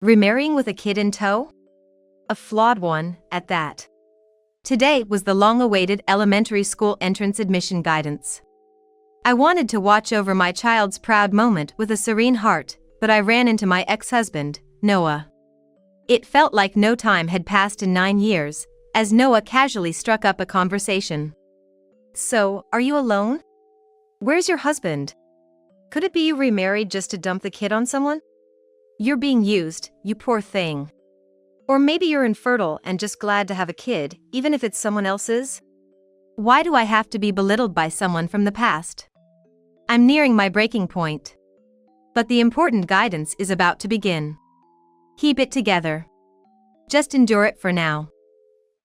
Remarrying with a kid in tow? A flawed one, at that. Today was the long-awaited elementary school entrance admission guidance. I wanted to watch over my child's proud moment with a serene heart, but I ran into my ex-husband, Noah. It felt like no time had passed in 9 years, as Noah casually struck up a conversation. "So, are you alone? Where's your husband? Could it be you remarried just to dump the kid on someone? You're being used, you poor thing. Or maybe you're infertile and just glad to have a kid, even if it's someone else's? Why do I have to be belittled by someone from the past? I'm nearing my breaking point. But the important guidance is about to begin. Keep it together. Just endure it for now."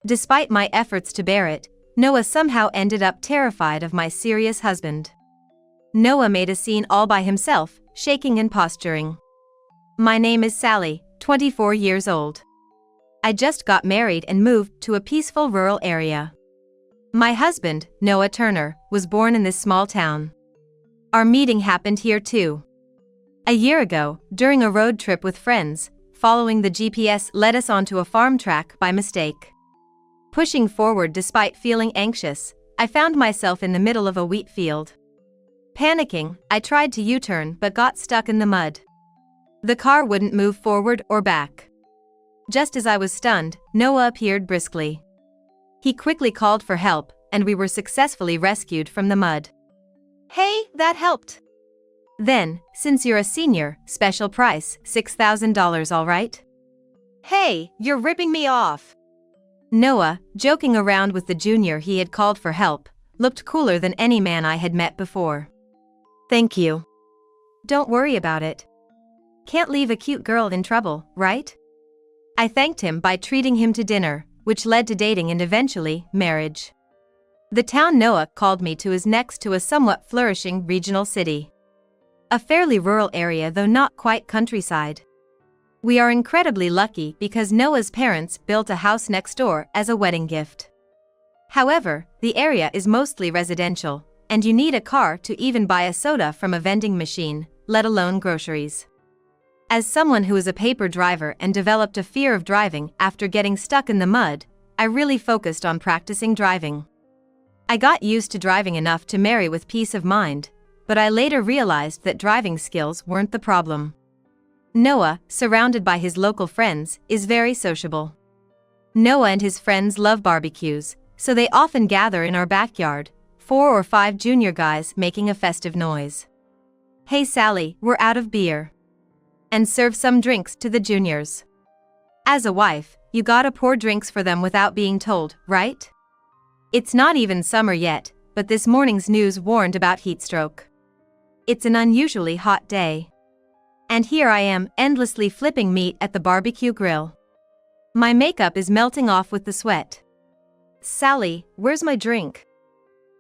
Despite my efforts to bear it, Noah somehow ended up terrified of my serious husband. Noah made a scene all by himself, shaking and posturing. "My name is Sally, 24 years old. I just got married and moved to a peaceful rural area. My husband, Noah Turner, was born in this small town. Our meeting happened here too. A year ago, during a road trip with friends, following the GPS led us onto a farm track by mistake. Pushing forward despite feeling anxious, I found myself in the middle of a wheat field. Panicking, I tried to U-turn but got stuck in the mud. The car wouldn't move forward or back. Just as I was stunned, Noah appeared briskly. He quickly called for help, and we were successfully rescued from the mud. "Hey, that helped." "Then, since you're a senior, special price, $6,000, all right?" "Hey, you're ripping me off." Noah, joking around with the junior he had called for help, looked cooler than any man I had met before. "Thank you. Don't worry about it. Can't leave a cute girl in trouble, right?" I thanked him by treating him to dinner, which led to dating and eventually, marriage. The town Noah called me to is next to a somewhat flourishing regional city. A fairly rural area, though not quite countryside. We are incredibly lucky because Noah's parents built a house next door as a wedding gift. However, the area is mostly residential, and you need a car to even buy a soda from a vending machine, let alone groceries. As someone who is a paper driver and developed a fear of driving after getting stuck in the mud, I really focused on practicing driving. I got used to driving enough to marry with peace of mind, but I later realized that driving skills weren't the problem. Noah, surrounded by his local friends, is very sociable. Noah and his friends love barbecues, so they often gather in our backyard, 4 or 5 junior guys making a festive noise. "Hey Sally, we're out of beer." And serve some drinks to the juniors. As a wife, you gotta pour drinks for them without being told, right? It's not even summer yet, but this morning's news warned about heatstroke. It's an unusually hot day. And here I am, endlessly flipping meat at the barbecue grill. My makeup is melting off with the sweat. "Sally, where's my drink?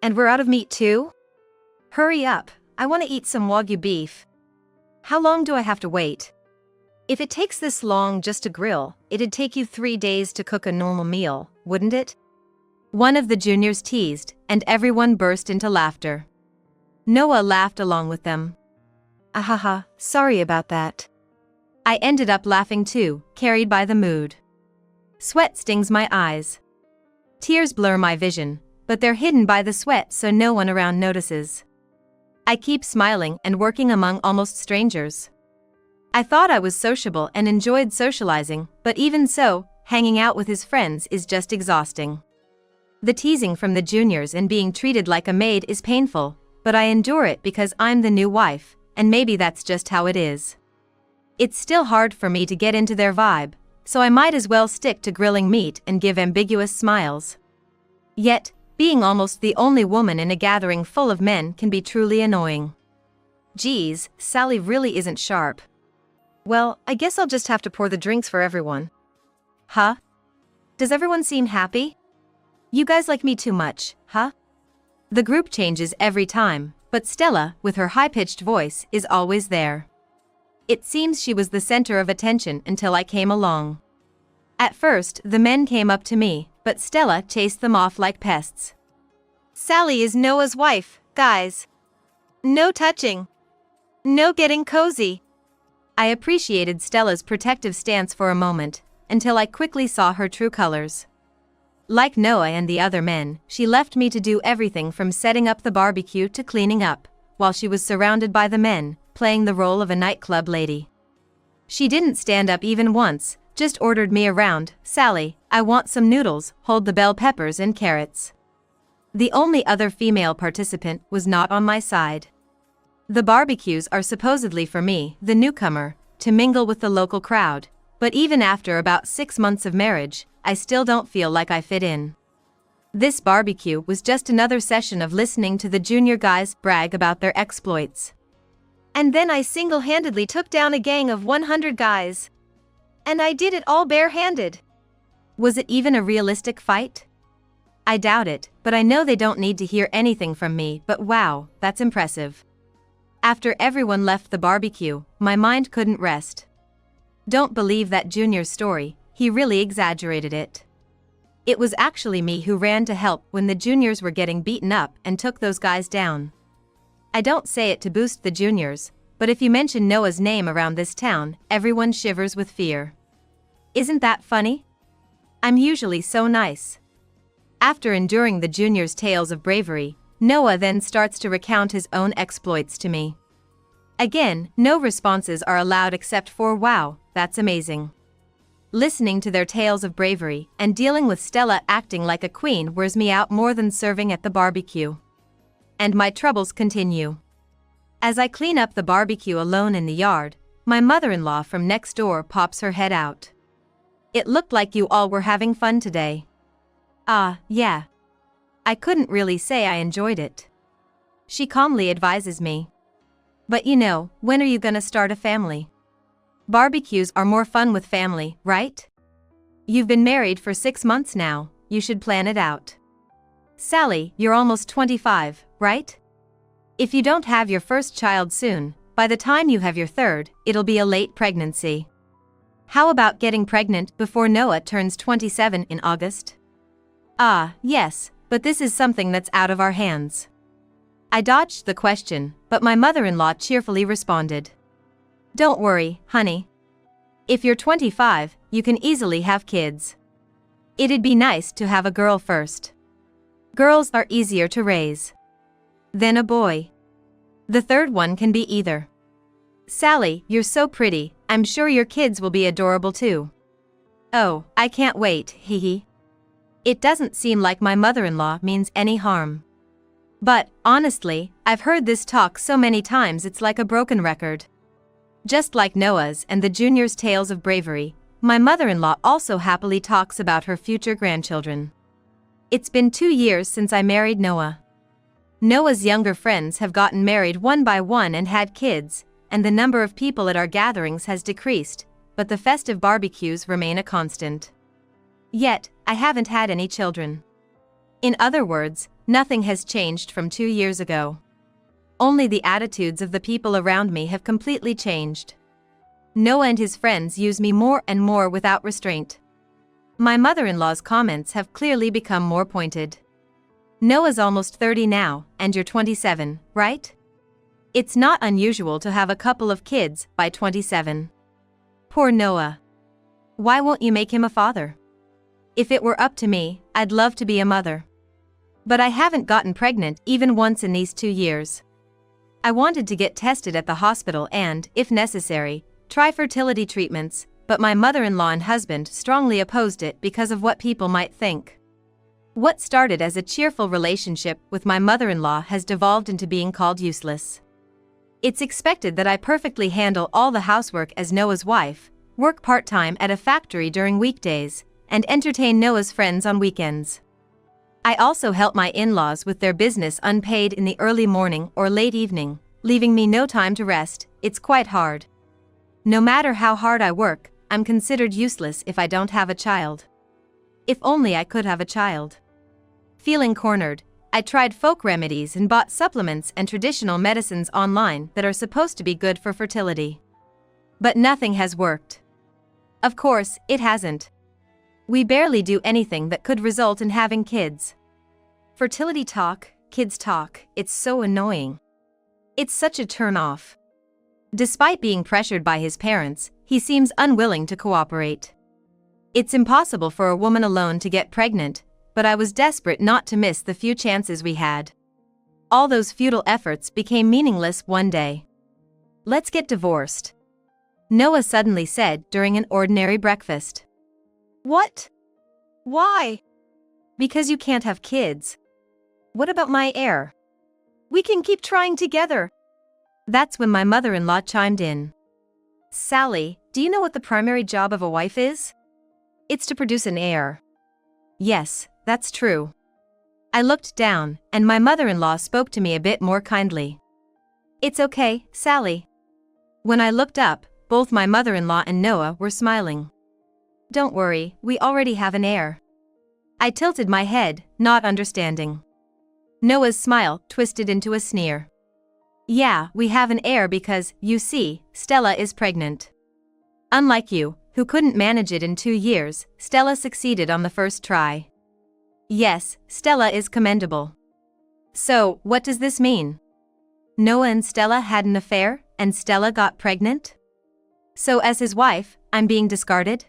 And we're out of meat too? Hurry up, I want to eat some Wagyu beef. How long do I have to wait? If it takes this long just to grill, it'd take you 3 days to cook a normal meal, wouldn't it?" One of the juniors teased, and everyone burst into laughter. Noah laughed along with them. "Ahaha, sorry about that." I ended up laughing too, carried by the mood. Sweat stings my eyes. Tears blur my vision, but they're hidden by the sweat so no one around notices. I keep smiling and working among almost strangers. I thought I was sociable and enjoyed socializing, but even so, hanging out with his friends is just exhausting. The teasing from the juniors and being treated like a maid is painful, but I endure it because I'm the new wife, and maybe that's just how it is. It's still hard for me to get into their vibe, so I might as well stick to grilling meat and give ambiguous smiles. Yet, being almost the only woman in a gathering full of men can be truly annoying. Geez, Sally really isn't sharp. Well, I guess I'll just have to pour the drinks for everyone. Huh? Does everyone seem happy? You guys like me too much, huh? The group changes every time, but Stella, with her high-pitched voice, is always there. It seems she was the center of attention until I came along. At first, the men came up to me, but Stella chased them off like pests. "Sally is Noah's wife, guys. No touching. No getting cozy. I appreciated Stella's protective stance for a moment, until I quickly saw her true colors. Like Noah and the other men, she left me to do everything from setting up the barbecue to cleaning up, while she was surrounded by the men, playing the role of a nightclub lady. She didn't stand up even once, just ordered me around. "Sally, I want some noodles, hold the bell peppers and carrots." The only other female participant was not on my side. The barbecues are supposedly for me, the newcomer, to mingle with the local crowd, but even after about 6 months of marriage, I still don't feel like I fit in. This barbecue was just another session of listening to the junior guys brag about their exploits. And then I single-handedly took down a gang of 100 guys. And I did it all barehanded. Was it even a realistic fight? I doubt it, but I know they don't need to hear anything from me, but wow, that's impressive. After everyone left the barbecue, my mind couldn't rest. Don't believe that junior's story, he really exaggerated it. It was actually me who ran to help when the juniors were getting beaten up and took those guys down. I don't say it to boost the juniors, but if you mention Noah's name around this town, everyone shivers with fear. Isn't that funny? I'm usually so nice. After enduring the juniors' tales of bravery, Noah then starts to recount his own exploits to me. Again, no responses are allowed except for "wow, that's amazing." Listening to their tales of bravery and dealing with Stella acting like a queen wears me out more than serving at the barbecue. And my troubles continue. As I clean up the barbecue alone in the yard, my mother-in-law from next door pops her head out. "It looked like you all were having fun today." "Ah, yeah. I couldn't really say I enjoyed it." She calmly advises me. "But you know, when are you gonna start a family? Barbecues are more fun with family, right? You've been married for 6 months now, you should plan it out. Sally, you're almost 25, right? If you don't have your first child soon, by the time you have your third, it'll be a late pregnancy. How about getting pregnant before Noah turns 27 in August?" "Ah, yes, but this is something that's out of our hands." I dodged the question, but my mother-in-law cheerfully responded. "Don't worry, honey. If you're 25, you can easily have kids. It'd be nice to have a girl first. Girls are easier to raise. Then a boy. The third one can be either. Sally, you're so pretty, I'm sure your kids will be adorable too." "Oh, I can't wait, hee hee." It doesn't seem like my mother-in-law means any harm. But, honestly, I've heard this talk so many times it's like a broken record. Just like Noah's and the juniors' tales of bravery, my mother-in-law also happily talks about her future grandchildren. It's been 2 years since I married Noah. Noah's younger friends have gotten married one by one and had kids, and the number of people at our gatherings has decreased, but the festive barbecues remain a constant. Yet, I haven't had any children. In other words, nothing has changed from 2 years ago. Only the attitudes of the people around me have completely changed. Noah and his friends use me more and more without restraint. My mother-in-law's comments have clearly become more pointed. "Noah's almost 30 now, and you're 27, right? It's not unusual to have a couple of kids by 27. Poor Noah. Why won't you make him a father? If it were up to me, I'd love to be a mother. But I haven't gotten pregnant even once in these 2 years. I wanted to get tested at the hospital and, if necessary, try fertility treatments, but my mother-in-law and husband strongly opposed it because of what people might think. What started as a cheerful relationship with my mother-in-law has devolved into being called useless. It's expected that I perfectly handle all the housework as Noah's wife, work part-time at a factory during weekdays, and entertain Noah's friends on weekends. I also help my in-laws with their business unpaid in the early morning or late evening, leaving me no time to rest. It's quite hard. No matter how hard I work, I'm considered useless if I don't have a child. If only I could have a child. Feeling cornered, I tried folk remedies and bought supplements and traditional medicines online that are supposed to be good for fertility. But nothing has worked. Of course, it hasn't. We barely do anything that could result in having kids. Fertility talk, kids talk, it's so annoying. It's such a turn-off. Despite being pressured by his parents, he seems unwilling to cooperate. It's impossible for a woman alone to get pregnant, but I was desperate not to miss the few chances we had. All those futile efforts became meaningless one day. "Let's get divorced," Noah suddenly said during an ordinary breakfast. "What? Why?" "Because you can't have kids." "What about my heir? We can keep trying together." That's when my mother-in-law chimed in. "Sally, do you know what the primary job of a wife is?" "It's to produce an heir." "Yes, that's true." I looked down, and my mother-in-law spoke to me a bit more kindly. "It's okay, Sally." When I looked up, both my mother-in-law and Noah were smiling. "Don't worry, we already have an heir." I tilted my head, not understanding. Noah's smile twisted into a sneer. "Yeah, we have an heir because, you see, Stella is pregnant. Unlike you, who couldn't manage it in 2 years, Stella succeeded on the first try. Yes, Stella is commendable." "So, what does this mean? Noah and Stella had an affair, and Stella got pregnant? So as his wife, I'm being discarded?"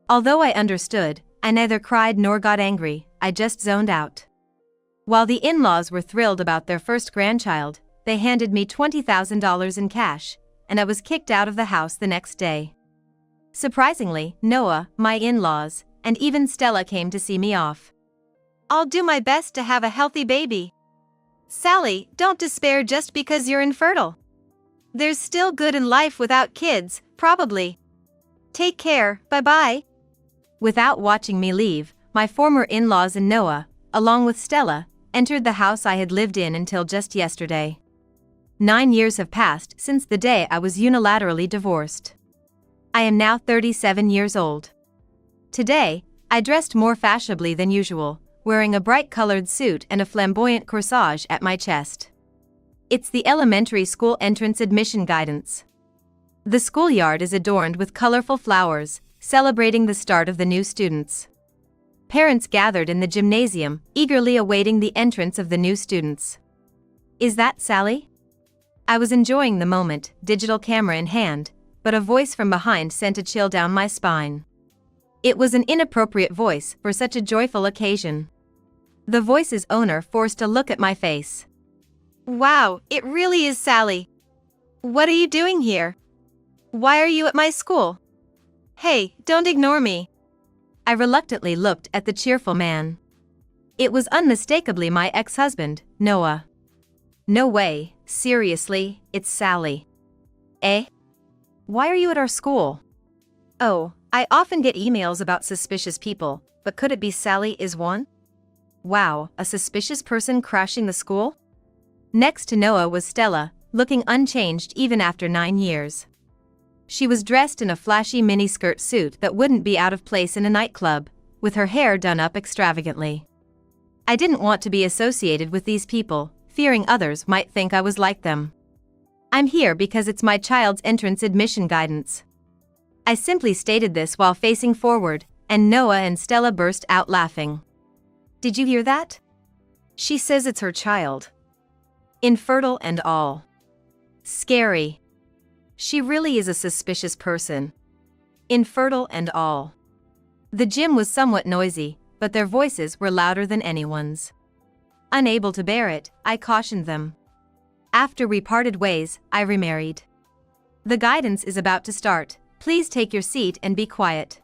Although I understood, I neither cried nor got angry, I just zoned out. While the in-laws were thrilled about their first grandchild, they handed me $20,000 in cash, and I was kicked out of the house the next day. Surprisingly, Noah, my in-laws, and even Stella came to see me off. "I'll do my best to have a healthy baby. Sally, don't despair just because you're infertile. There's still good in life without kids, probably. Take care, bye-bye." Without watching me leave, my former in-laws and Noah, along with Stella, entered the house I had lived in until just yesterday. 9 years have passed since the day I was unilaterally divorced. I am now 37 years old. Today, I dressed more fashionably than usual, wearing a bright-colored suit and a flamboyant corsage at my chest. It's the elementary school entrance admission guidance. The schoolyard is adorned with colorful flowers, celebrating the start of the new students. Parents gathered in the gymnasium, eagerly awaiting the entrance of the new students. "Is that Sally?" I was enjoying the moment, digital camera in hand, but a voice from behind sent a chill down my spine. It was an inappropriate voice for such a joyful occasion. The voice's owner forced a look at my face. "Wow, it really is Sally. What are you doing here? Why are you at my school? Hey, don't ignore me." I reluctantly looked at the cheerful man. It was unmistakably my ex-husband, Noah. "No way, seriously, it's Sally." "Eh? Why are you at our school?" "Oh, I often get emails about suspicious people, but could it be Sally is one?" Wow, a suspicious person crashing the school? Next to Noah was Stella, looking unchanged even after 9 years. She was dressed in a flashy miniskirt suit that wouldn't be out of place in a nightclub, with her hair done up extravagantly. I didn't want to be associated with these people, fearing others might think I was like them. "I'm here because it's my child's entrance admission guidance." I simply stated this while facing forward, and Noah and Stella burst out laughing. "Did you hear that? She says it's her child. Infertile and all. Scary. She really is a suspicious person. Infertile and all." The gym was somewhat noisy, but their voices were louder than anyone's. Unable to bear it, I cautioned them. After we parted ways, I remarried. "The guidance is about to start. Please take your seat and be quiet."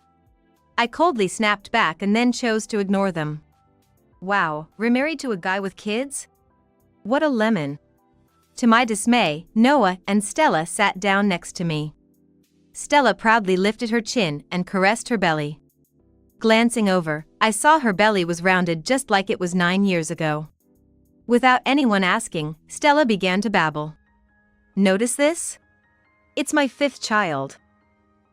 I coldly snapped back and then chose to ignore them. Wow, remarried to a guy with kids? What a lemon. To my dismay, Noah and Stella sat down next to me. Stella proudly lifted her chin and caressed her belly. Glancing over, I saw her belly was rounded just like it was 9 years ago. Without anyone asking, Stella began to babble. "Notice this? It's my 5th child.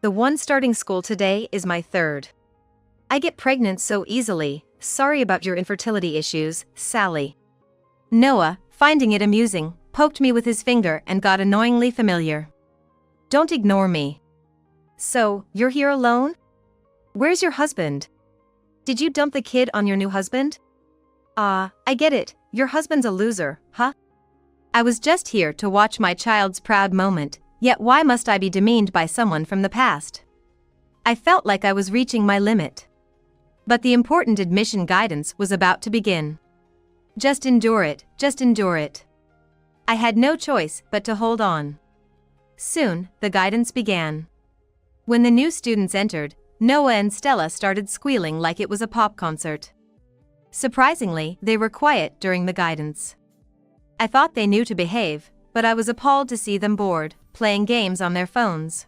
The one starting school today is my 3rd. I get pregnant so easily, sorry about your infertility issues, Sally." Noah, finding it amusing, poked me with his finger and got annoyingly familiar. "Don't ignore me." "So, you're here alone? Where's your husband? Did you dump the kid on your new husband?" I get it, your husband's a loser, huh?" I was just here to watch my child's proud moment, Yet why must I be demeaned by someone from the past? I felt like I was reaching my limit. But the important admission guidance was about to begin. Just endure it, just endure it. I had no choice but to hold on. Soon, the guidance began. When the new students entered, Noah and Stella started squealing like it was a pop concert. Surprisingly, they were quiet during the guidance. I thought they knew to behave, but I was appalled to see them bored, playing games on their phones.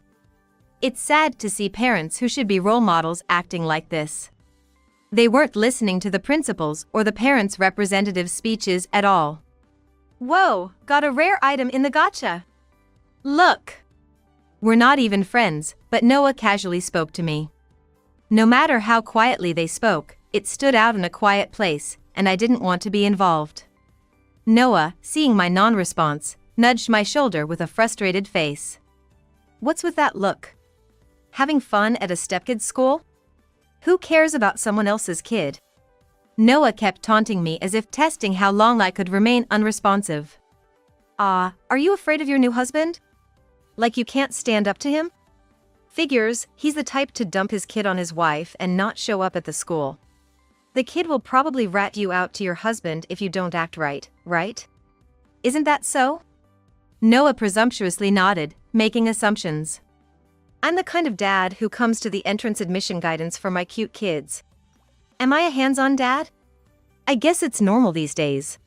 It's sad to see parents who should be role models acting like this. They weren't listening to the principals or the parents' representative speeches at all. Whoa, got a rare item in the gacha. Look. We're not even friends, but Noah casually spoke to me. No matter how quietly they spoke, it stood out in a quiet place, and I didn't want to be involved. Noah, seeing my non-response, nudged my shoulder with a frustrated face. What's with that look? Having fun at a stepkid's school? Who cares about someone else's kid? Noah kept taunting me as if testing how long I could remain unresponsive. Are you afraid of your new husband? Like you can't stand up to him? Figures, he's the type to dump his kid on his wife and not show up at the school. The kid will probably rat you out to your husband if you don't act right, right? Isn't that so? Noah presumptuously nodded, making assumptions. I'm the kind of dad who comes to the entrance admission guidance for my cute kids. Am I a hands-on dad? I guess it's normal these days.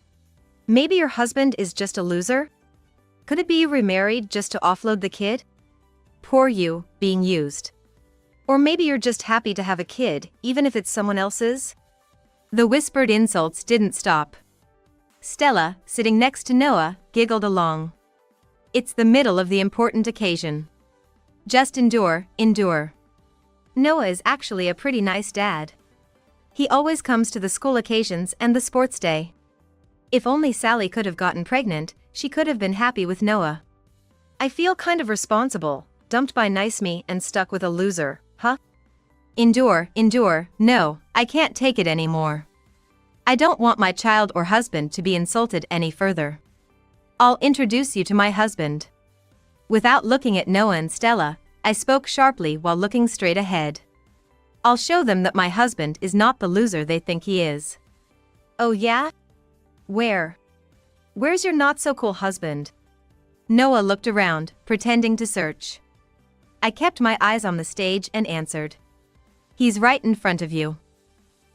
Maybe your husband is just a loser? Could it be you remarried just to offload the kid? Poor you, being used. Or maybe you're just happy to have a kid, even if it's someone else's? The whispered insults didn't stop. Stella, sitting next to Noah, giggled along. It's the middle of the important occasion. Just endure, endure. Noah is actually a pretty nice dad. He always comes to the school occasions and the sports day. If only Sally could have gotten pregnant, she could have been happy with Noah. I feel kind of responsible, dumped by nice me and stuck with a loser, huh? Endure, endure, no, I can't take it anymore. I don't want my child or husband to be insulted any further. I'll introduce you to my husband. Without looking at Noah and Stella, I spoke sharply while looking straight ahead. I'll show them that my husband is not the loser they think he is. Oh yeah? Where? Where's your not-so-cool husband? Noah looked around, pretending to search. I kept my eyes on the stage and answered. He's right in front of you.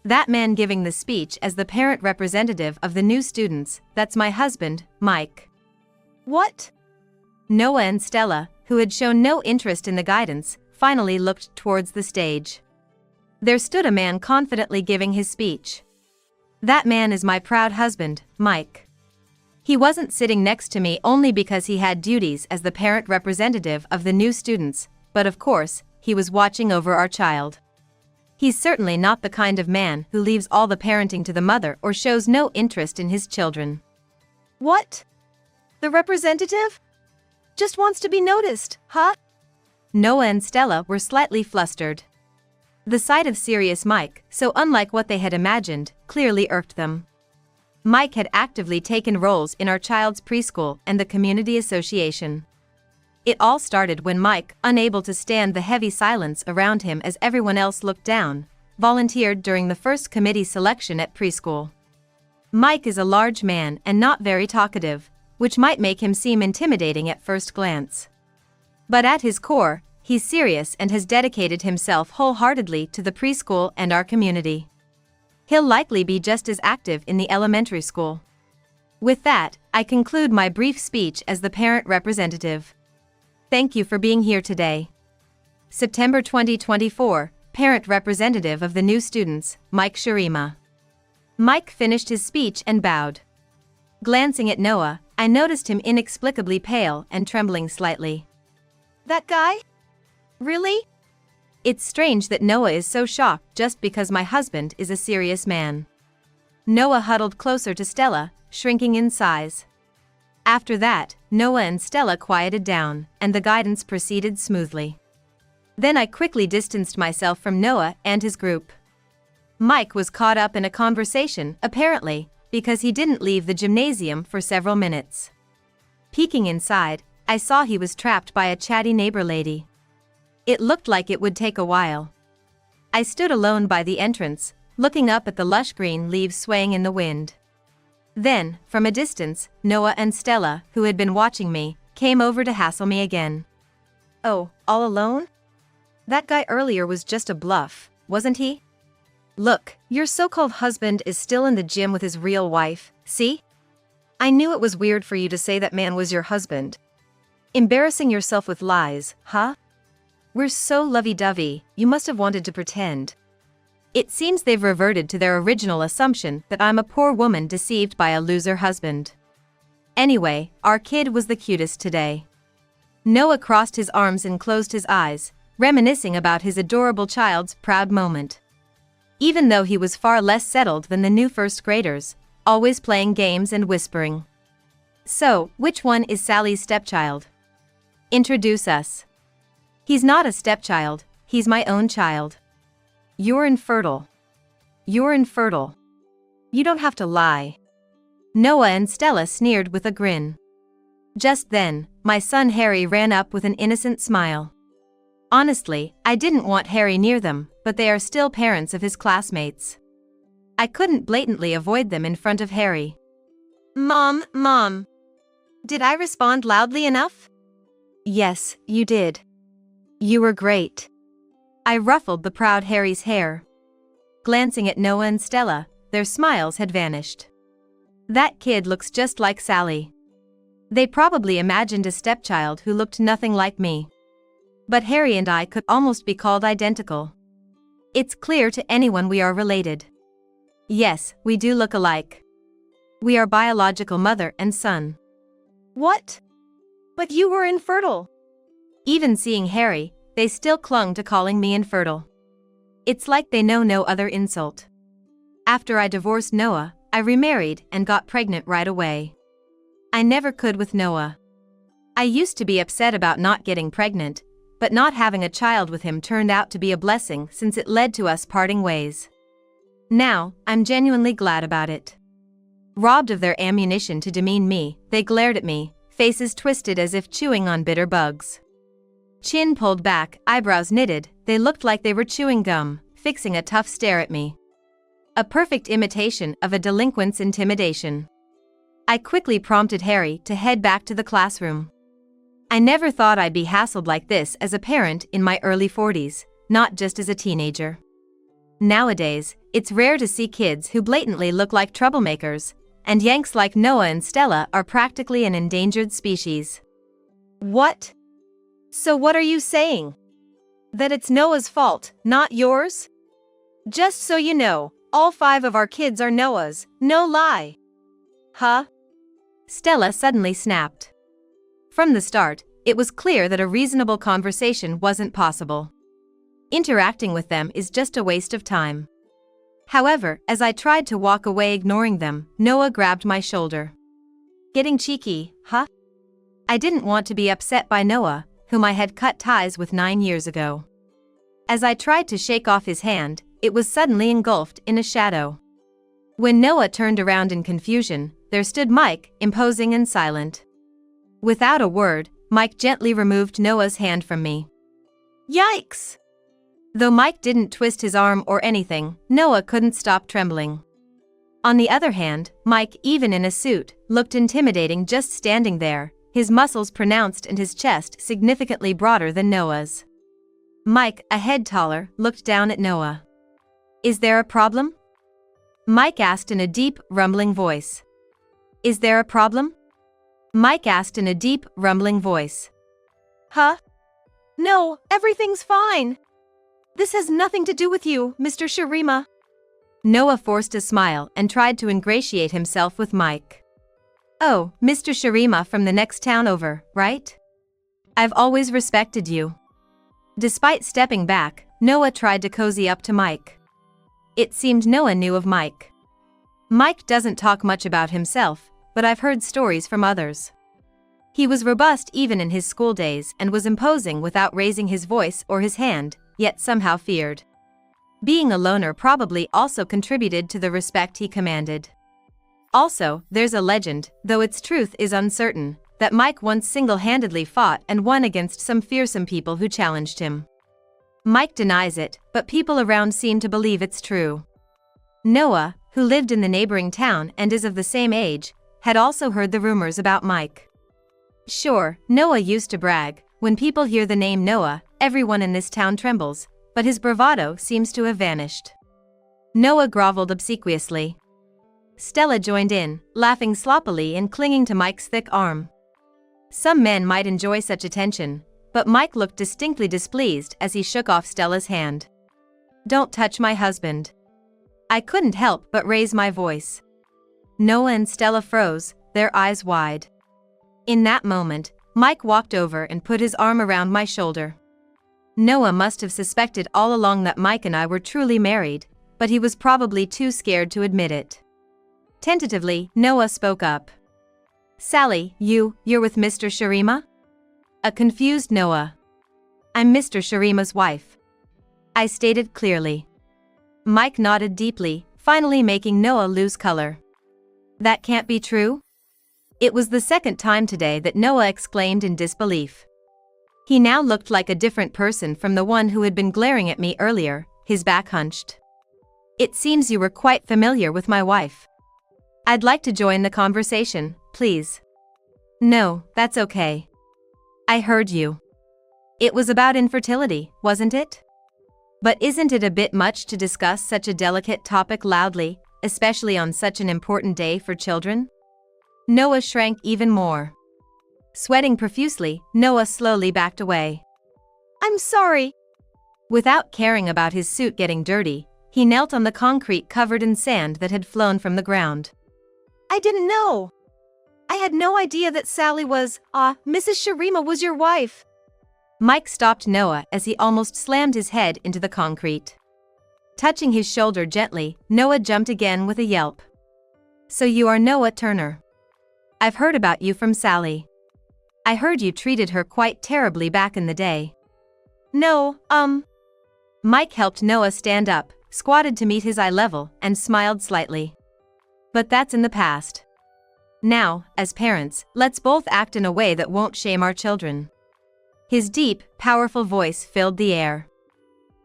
That man giving the speech as the parent representative of the new students, that's my husband, Mike. What? Noah and Stella, who had shown no interest in the guidance, finally looked towards the stage. There stood a man confidently giving his speech. That man is my proud husband, Mike. He wasn't sitting next to me only because he had duties as the parent representative of the new students, but of course, he was watching over our child. He's certainly not the kind of man who leaves all the parenting to the mother or shows no interest in his children. What? The representative? Just wants to be noticed, huh? Noah and Stella were slightly flustered. The sight of serious Mike, so unlike what they had imagined, clearly irked them. Mike had actively taken roles in our child's preschool and the community association. It all started when Mike, unable to stand the heavy silence around him as everyone else looked down, volunteered during the first committee selection at preschool. Mike is a large man and not very talkative, which might make him seem intimidating at first glance. But at his core, he's serious and has dedicated himself wholeheartedly to the preschool and our community. He'll likely be just as active in the elementary school. With that, I conclude my brief speech as the parent representative. Thank you for being here today. September 2024, Parent Representative of the New Students, Mike Shirima. Mike finished his speech and bowed. Glancing at Noah, I noticed him inexplicably pale and trembling slightly. That guy? Really? It's strange that Noah is so shocked just because my husband is a serious man. Noah huddled closer to Stella, shrinking in size. After that, Noah and Stella quieted down, and the guidance proceeded smoothly. Then I quickly distanced myself from Noah and his group. Mike was caught up in a conversation, apparently, because he didn't leave the gymnasium for several minutes. Peeking inside, I saw he was trapped by a chatty neighbor lady. It looked like it would take a while. I stood alone by the entrance, looking up at the lush green leaves swaying in the wind. Then, from a distance, Noah and Stella, who had been watching me, came over to hassle me again. Oh, all alone? That guy earlier was just a bluff, wasn't he? Look, your so-called husband is still in the gym with his real wife, see? I knew it was weird for you to say that man was your husband. Embarrassing yourself with lies, huh? We're so lovey-dovey, you must have wanted to pretend. It seems they've reverted to their original assumption that I'm a poor woman deceived by a loser husband. Anyway, our kid was the cutest today. Noah crossed his arms and closed his eyes, reminiscing about his adorable child's proud moment. Even though he was far less settled than the new first graders, always playing games and whispering. So, which one is Sally's stepchild? Introduce us. He's not a stepchild, he's my own child. You're infertile. You're infertile. You don't have to lie. Noah and Stella sneered with a grin. Just then, my son Harry ran up with an innocent smile. Honestly, I didn't want Harry near them, but they are still parents of his classmates. I couldn't blatantly avoid them in front of Harry. Mom. Did I respond loudly enough? Yes, you did. You were great. I ruffled the proud Harry's hair. Glancing at Noah and Stella, their smiles had vanished. That kid looks just like Sally. They probably imagined a stepchild who looked nothing like me. But Harry and I could almost be called identical. It's clear to anyone we are related. Yes, we do look alike. We are biological mother and son. What? But you were infertile. Even seeing Harry, they still clung to calling me infertile. It's like they know no other insult. After I divorced Noah, I remarried and got pregnant right away. I never could with Noah. I used to be upset about not getting pregnant, but not having a child with him turned out to be a blessing since it led to us parting ways. Now, I'm genuinely glad about it. Robbed of their ammunition to demean me, they glared at me, faces twisted as if chewing on bitter bugs. Chin pulled back, eyebrows knitted, they looked like they were chewing gum, fixing a tough stare at me. A perfect imitation of a delinquent's intimidation. I quickly prompted Harry to head back to the classroom. I never thought I'd be hassled like this as a parent in my early 40s, not just as a teenager. Nowadays, it's rare to see kids who blatantly look like troublemakers, and Yanks like Noah and Stella are practically an endangered species. What? So what are you saying? That it's Noah's fault, not yours? Just so you know, all 5 of our kids are Noah's, no lie. Huh? Stella suddenly snapped. From the start, it was clear that a reasonable conversation wasn't possible. Interacting with them is just a waste of time. However, as I tried to walk away ignoring them, Noah grabbed my shoulder. Getting cheeky, huh? I didn't want to be upset by Noah, whom I had cut ties with 9 years ago. As I tried to shake off his hand, it was suddenly engulfed in a shadow. When Noah turned around in confusion, there stood Mike, imposing and silent. Without a word, Mike gently removed Noah's hand from me. Yikes! Though Mike didn't twist his arm or anything, Noah couldn't stop trembling. On the other hand, Mike, even in a suit, looked intimidating just standing there, his muscles pronounced and his chest significantly broader than Noah's. Mike, a head taller, looked down at Noah. Is there a problem? Mike asked in a deep, rumbling voice. Is there a problem? Mike asked in a deep, rumbling voice. Huh? No, everything's fine. This has nothing to do with you, Mr. Shurima. Noah forced a smile and tried to ingratiate himself with Mike. Oh, Mr. Shurima from the next town over, right? I've always respected you. Despite stepping back, Noah tried to cozy up to Mike. It seemed Noah knew of Mike. Mike doesn't talk much about himself, but I've heard stories from others. He was robust even in his school days and was imposing without raising his voice or his hand, yet somehow feared. Being a loner probably also contributed to the respect he commanded. Also, there's a legend, though its truth is uncertain, that Mike once single-handedly fought and won against some fearsome people who challenged him. Mike denies it, but people around seem to believe it's true. Noah, who lived in the neighboring town and is of the same age, had also heard the rumors about Mike. Sure, Noah used to brag. When people hear the name Noah, everyone in this town trembles, but his bravado seems to have vanished. Noah groveled obsequiously. Stella joined in, laughing sloppily and clinging to Mike's thick arm. Some men might enjoy such attention, but Mike looked distinctly displeased as he shook off Stella's hand. "Don't touch my husband." I couldn't help but raise my voice. Noah and Stella froze, their eyes wide. In that moment, Mike walked over and put his arm around my shoulder. Noah must have suspected all along that Mike and I were truly married, but he was probably too scared to admit it. Tentatively, Noah spoke up. "Sally, you're with Mr. Shurima?" A confused Noah. "I'm Mr. Shurima's wife," I stated clearly. Mike nodded deeply, finally making Noah lose color. "That can't be true?" It was the second time today that Noah exclaimed in disbelief. He now looked like a different person from the one who had been glaring at me earlier, his back hunched. "It seems you were quite familiar with my wife. I'd like to join the conversation, please." "No, that's okay. I heard you. It was about infertility, wasn't it? But isn't it a bit much to discuss such a delicate topic loudly, especially on such an important day for children?" Noah shrank even more. Sweating profusely, Noah slowly backed away. "I'm sorry." Without caring about his suit getting dirty, he knelt on the concrete covered in sand that had flown from the ground. "I didn't know. I had no idea that Sally was, Mrs. Shurima was your wife." Mike stopped Noah as he almost slammed his head into the concrete. Touching his shoulder gently, Noah jumped again with a yelp. "So you are Noah Turner. I've heard about you from Sally. I heard you treated her quite terribly back in the day." "No, Mike helped Noah stand up, squatted to meet his eye level, and smiled slightly. "But that's in the past. Now, as parents, let's both act in a way that won't shame our children." His deep, powerful voice filled the air.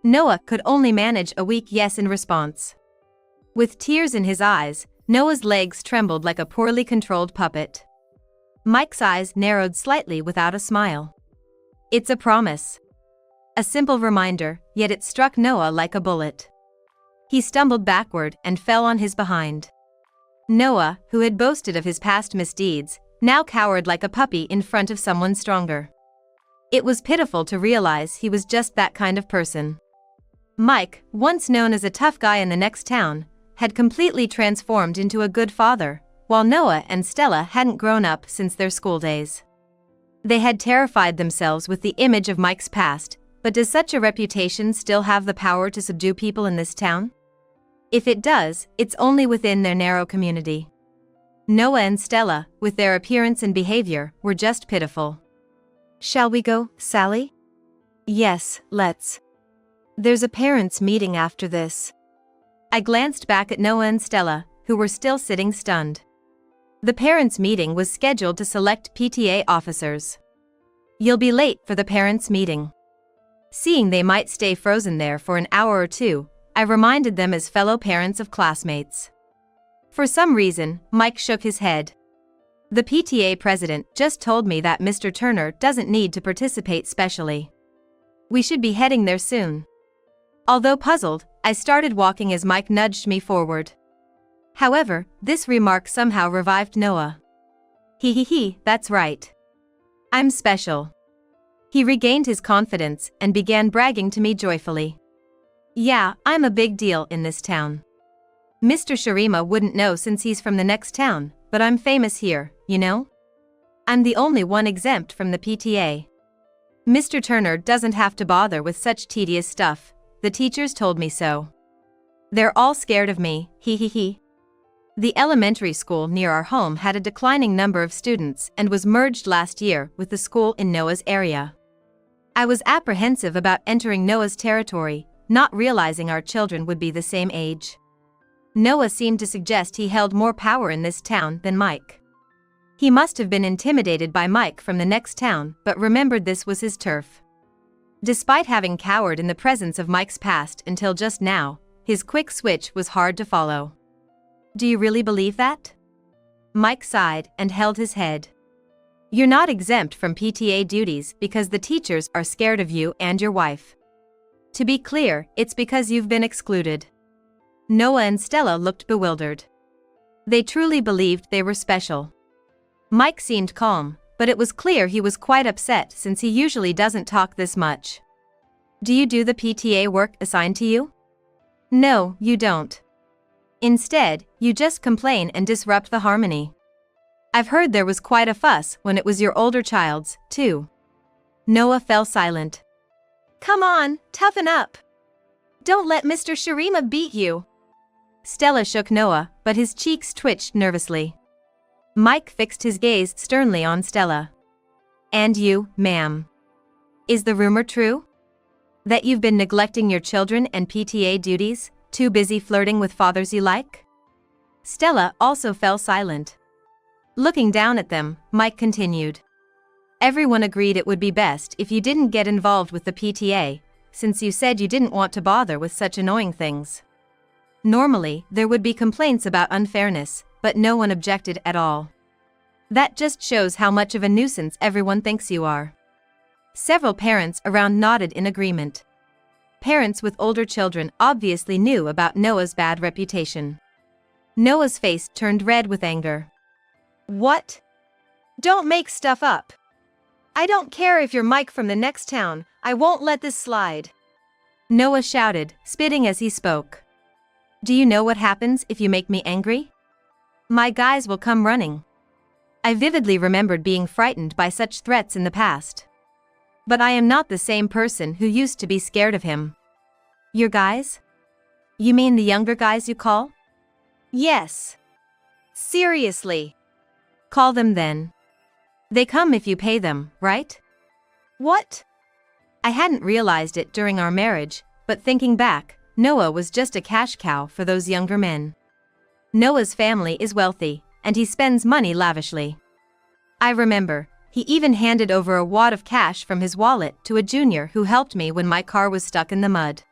Noah could only manage a weak yes in response. With tears in his eyes, Noah's legs trembled like a poorly controlled puppet. Mike's eyes narrowed slightly without a smile. "It's a promise." A simple reminder, yet it struck Noah like a bullet. He stumbled backward and fell on his behind. Noah, who had boasted of his past misdeeds, now cowered like a puppy in front of someone stronger. It was pitiful to realize he was just that kind of person. Mike, once known as a tough guy in the next town, had completely transformed into a good father, while Noah and Stella hadn't grown up since their school days. They had terrified themselves with the image of Mike's past, but does such a reputation still have the power to subdue people in this town? If it does, it's only within their narrow community. Noah and Stella, with their appearance and behavior, were just pitiful. "Shall we go, Sally?" "Yes, let's. There's a parents' meeting after this." I glanced back at Noah and Stella, who were still sitting stunned. The parents' meeting was scheduled to select PTA officers. "You'll be late for the parents' meeting." Seeing they might stay frozen there for an hour or two, I reminded them as fellow parents of classmates. For some reason, Mike shook his head. "The PTA president just told me that Mr. Turner doesn't need to participate specially. We should be heading there soon." Although puzzled, I started walking as Mike nudged me forward. However, this remark somehow revived Noah. That's right. I'm special." He regained his confidence and began bragging to me joyfully. "Yeah, I'm a big deal in this town. Mr. Shurima wouldn't know since he's from the next town, but I'm famous here, you know? I'm the only one exempt from the PTA. Mr. Turner doesn't have to bother with such tedious stuff, the teachers told me so. They're all scared of me, The elementary school near our home had a declining number of students and was merged last year with the school in Noah's area. I was apprehensive about entering Noah's territory, not realizing our children would be the same age. Noah seemed to suggest he held more power in this town than Mike. He must have been intimidated by Mike from the next town, but remembered this was his turf. Despite having cowered in the presence of Mike's past until just now, his quick switch was hard to follow. Do you really believe that? Mike sighed and held his head. You're not exempt from PTA duties because the teachers are scared of you and your wife. To be clear, it's because you've been excluded. Noah and Stella looked bewildered. They truly believed they were special. Mike seemed calm, but it was clear he was quite upset since he usually doesn't talk this much. Do you do the PTA work assigned to you? No, you don't. Instead, you just complain and disrupt the harmony. I've heard there was quite a fuss when it was your older child's, too. Noah fell silent. Come on, toughen up. Don't let Mr. Shirima beat you. Stella shook Noah, but his cheeks twitched nervously. Mike fixed his gaze sternly on Stella. And you, ma'am. Is the rumor true? That you've been neglecting your children and PTA duties, too busy flirting with fathers you like? Stella also fell silent. Looking down at them, Mike continued. Everyone agreed it would be best if you didn't get involved with the PTA, since you said you didn't want to bother with such annoying things. Normally, there would be complaints about unfairness, but no one objected at all. That just shows how much of a nuisance everyone thinks you are. Several parents around nodded in agreement. Parents with older children obviously knew about Noah's bad reputation. Noah's face turned red with anger. What? Don't make stuff up. I don't care if you're Mike from the next town, I won't let this slide. Noah shouted, spitting as he spoke. Do you know what happens if you make me angry? My guys will come running. I vividly remembered being frightened by such threats in the past. But I am not the same person who used to be scared of him. Your guys? You mean the younger guys you call? Yes. Seriously. Call them then. They come if you pay them, right? What? I hadn't realized it during our marriage, but thinking back, Noah was just a cash cow for those younger men. Noah's family is wealthy, and he spends money lavishly. I remember, he even handed over a wad of cash from his wallet to a junior who helped me when my car was stuck in the mud.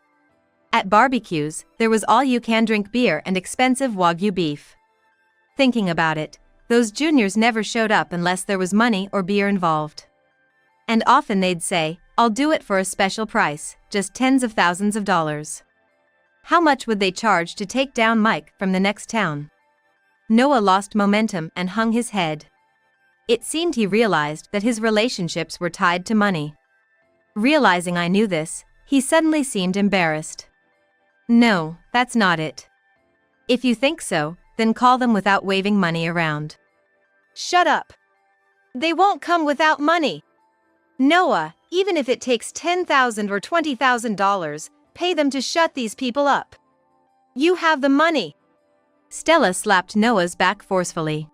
At barbecues, there was all-you-can-drink beer and expensive Wagyu beef. Thinking about it, those juniors never showed up unless there was money or beer involved. And often they'd say, I'll do it for a special price, just tens of thousands of dollars. How much would they charge to take down Mike from the next town? Noah lost momentum and hung his head. It seemed he realized that his relationships were tied to money. Realizing I knew this, he suddenly seemed embarrassed. No, that's not it. If you think so, then call them without waving money around. Shut up. They won't come without money. Noah, even if it takes $10,000 or $20,000, pay them to shut these people up. You have the money. Stella slapped Noah's back forcefully.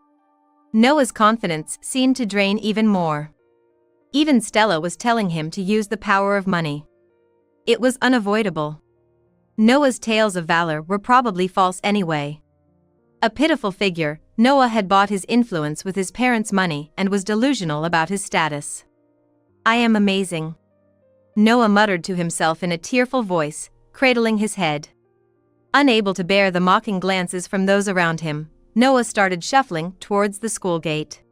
Noah's confidence seemed to drain even more. Even Stella was telling him to use the power of money. It was unavoidable. Noah's tales of valor were probably false anyway. A pitiful figure, Noah had bought his influence with his parents' money and was delusional about his status. I am amazing. Noah muttered to himself in a tearful voice, cradling his head. Unable to bear the mocking glances from those around him, Noah started shuffling towards the school gate.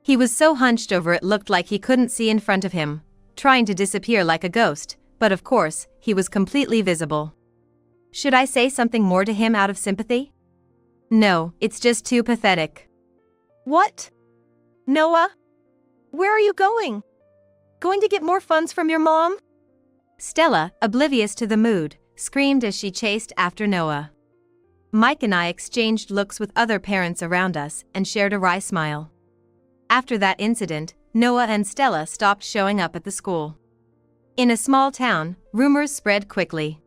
He was so hunched over it looked like he couldn't see in front of him, trying to disappear like a ghost, but of course, he was completely visible. Should I say something more to him out of sympathy? No, it's just too pathetic. What? Noah? Where are you going? Going to get more funds from your mom? Stella, oblivious to the mood, screamed as she chased after Noah. Mike and I exchanged looks with other parents around us and shared a wry smile. After that incident, Noah and Stella stopped showing up at the school. In a small town, rumors spread quickly.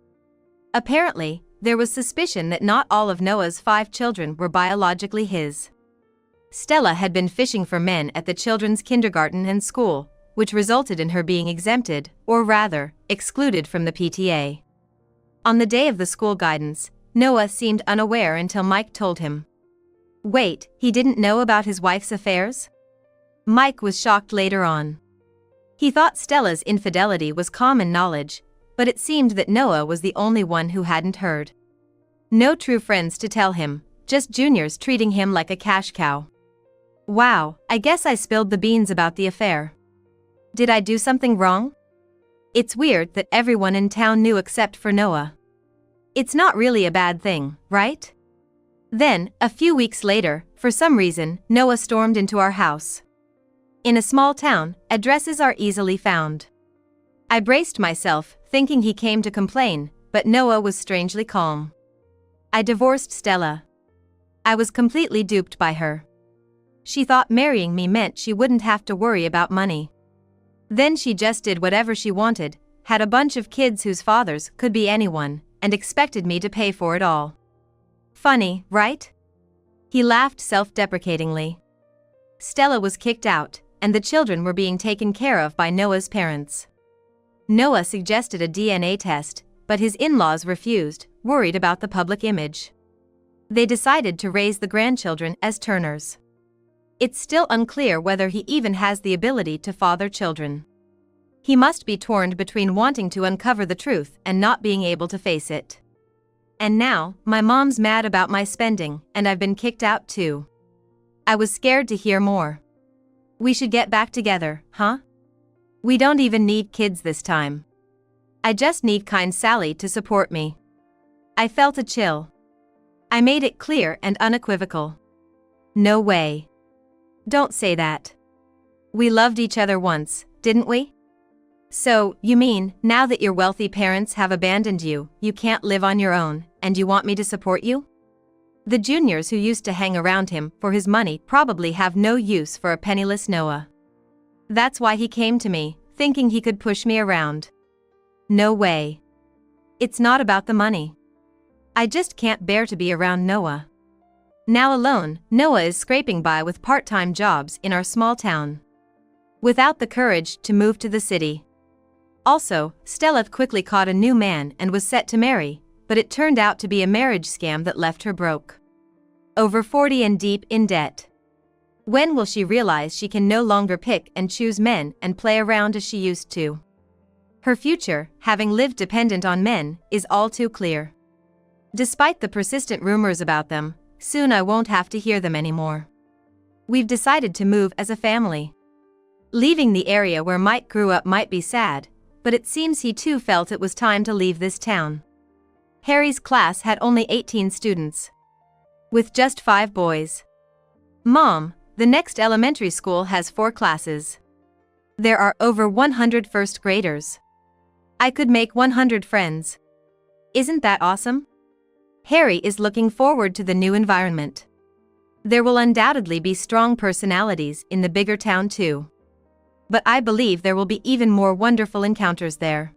Apparently, there was suspicion that not all of Noah's 5 children were biologically his. Stella had been fishing for men at the children's kindergarten and school, which resulted in her being exempted, or rather, excluded from the PTA. On the day of the school guidance, Noah seemed unaware until Mike told him. Wait, he didn't know about his wife's affairs? Mike was shocked later on. He thought Stella's infidelity was common knowledge, but it seemed that Noah was the only one who hadn't heard. No true friends to tell him, just juniors treating him like a cash cow. Wow, I guess I spilled the beans about the affair. Did I do something wrong? It's weird that everyone in town knew except for Noah. It's not really a bad thing, right? Then, a few weeks later, for some reason, Noah stormed into our house. In a small town, addresses are easily found. I braced myself, thinking he came to complain, but Noah was strangely calm. I divorced Stella. I was completely duped by her. She thought marrying me meant she wouldn't have to worry about money. Then she just did whatever she wanted, had a bunch of kids whose fathers could be anyone, and expected me to pay for it all. Funny, right? He laughed self-deprecatingly. Stella was kicked out, and the children were being taken care of by Noah's parents. Noah suggested a DNA test, but his in-laws refused, worried about the public image. They decided to raise the grandchildren as Turners. It's still unclear whether he even has the ability to father children. He must be torn between wanting to uncover the truth and not being able to face it. And now, my mom's mad about my spending, and I've been kicked out too. I was scared to hear more. We should get back together, huh? We don't even need kids this time. I just need kind Sally to support me. I felt a chill. I made it clear and unequivocal. No way. Don't say that. We loved each other once, didn't we? So, you mean, now that your wealthy parents have abandoned you, you can't live on your own, and you want me to support you? The juniors who used to hang around him for his money probably have no use for a penniless Noah. That's why he came to me, thinking he could push me around. No way. It's not about the money. I just can't bear to be around Noah. Now alone, Noah is scraping by with part-time jobs in our small town. Without the courage to move to the city. Also, Stella quickly caught a new man and was set to marry, but it turned out to be a marriage scam that left her broke. Over 40 and deep in debt. When will she realize she can no longer pick and choose men and play around as she used to? Her future, having lived dependent on men, is all too clear. Despite the persistent rumors about them, soon I won't have to hear them anymore. We've decided to move as a family. Leaving the area where Mike grew up might be sad, but it seems he too felt it was time to leave this town. Harry's class had only 18 students. With just 5 boys. Mom, the next elementary school has 4 classes. There are over 100 first graders. I could make 100 friends. Isn't that awesome? Harry is looking forward to the new environment. There will undoubtedly be strong personalities in the bigger town too. But I believe there will be even more wonderful encounters there.